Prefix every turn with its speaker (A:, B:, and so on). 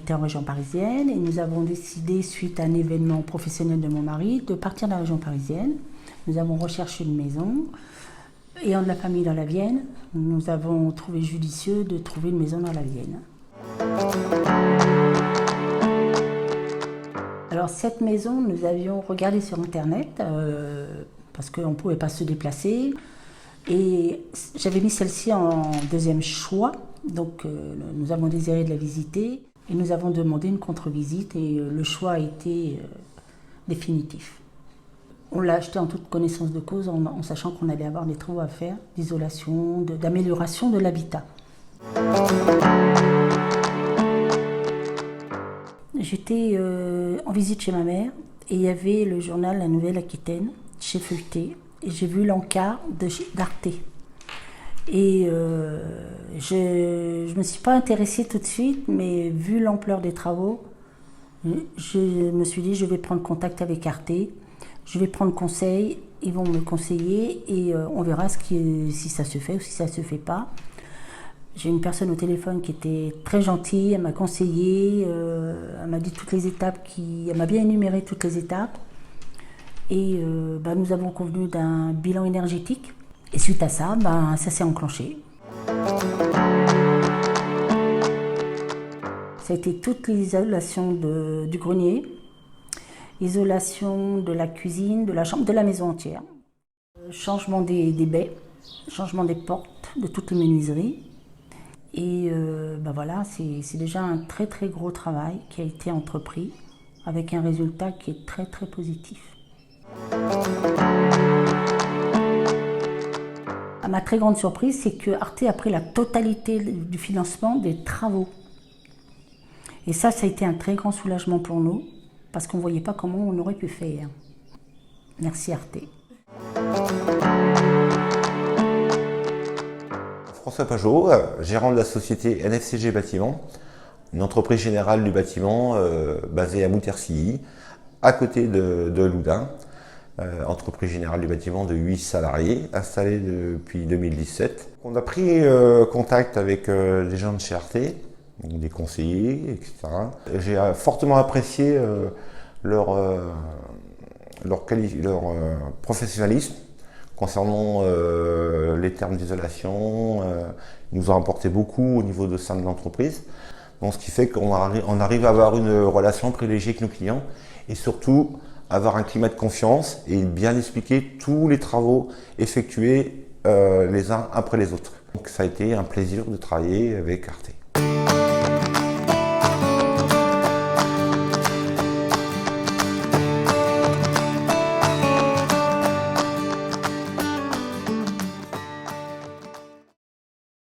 A: habité en région parisienne et nous avons décidé, suite à un événement professionnel de mon mari, de partir de la région parisienne. Nous avons recherché une maison. Ayant de la famille dans la Vienne, nous avons trouvé judicieux de trouver une maison dans la Vienne. Alors cette maison, nous avions regardé sur internet parce qu'on ne pouvait pas se déplacer. Et j'avais mis celle-ci en deuxième choix, donc nous avons désiré de la visiter et nous avons demandé une contre-visite et le choix a été définitif. On l'a acheté en toute connaissance de cause en sachant qu'on allait avoir des travaux à faire, d'isolation, d'amélioration de l'habitat. J'étais en visite chez ma mère et il y avait le journal La Nouvelle-Aquitaine chez Feuilleté. Et j'ai vu l'encart d'Arte. Et je ne me suis pas intéressée tout de suite, mais vu l'ampleur des travaux, je me suis dit je vais prendre contact avec Arte, je vais prendre conseil, ils vont me conseiller et on verra si ça se fait ou si ça ne se fait pas. J'ai une personne au téléphone qui était très gentille, elle m'a conseillé, elle m'a dit toutes les étapes, elle m'a bien énuméré toutes les étapes. Et nous avons convenu d'un bilan énergétique. Et suite à ça, ça s'est enclenché. Ça a été toute l'isolation du grenier, isolation de la cuisine, de la chambre, de la maison entière. Changement des baies, changement des portes, de toutes les menuiseries. Et voilà, c'est déjà un très très gros travail qui a été entrepris avec un résultat qui est très très positif. À ma très grande surprise, c'est que Arte a pris la totalité du financement des travaux. Et ça a été un très grand soulagement pour nous, parce qu'on ne voyait pas comment on aurait pu faire. Merci Arte.
B: François Pajot, gérant de la société NFCG Bâtiment, une entreprise générale du bâtiment basée à Moutersilly, à côté de Loudun. Entreprise générale du bâtiment de 8 salariés, installée depuis 2017. On a pris contact avec des gens de chez Arte, des conseillers, etc. J'ai fortement apprécié leur professionnalisme concernant les termes d'isolation. Ils nous ont apporté beaucoup au niveau de sein de l'entreprise. Donc, ce qui fait qu'on arrive à avoir une relation privilégiée avec nos clients et surtout avoir un climat de confiance et bien expliquer tous les travaux effectués les uns après les autres. Donc ça a été un plaisir de travailler avec Arte.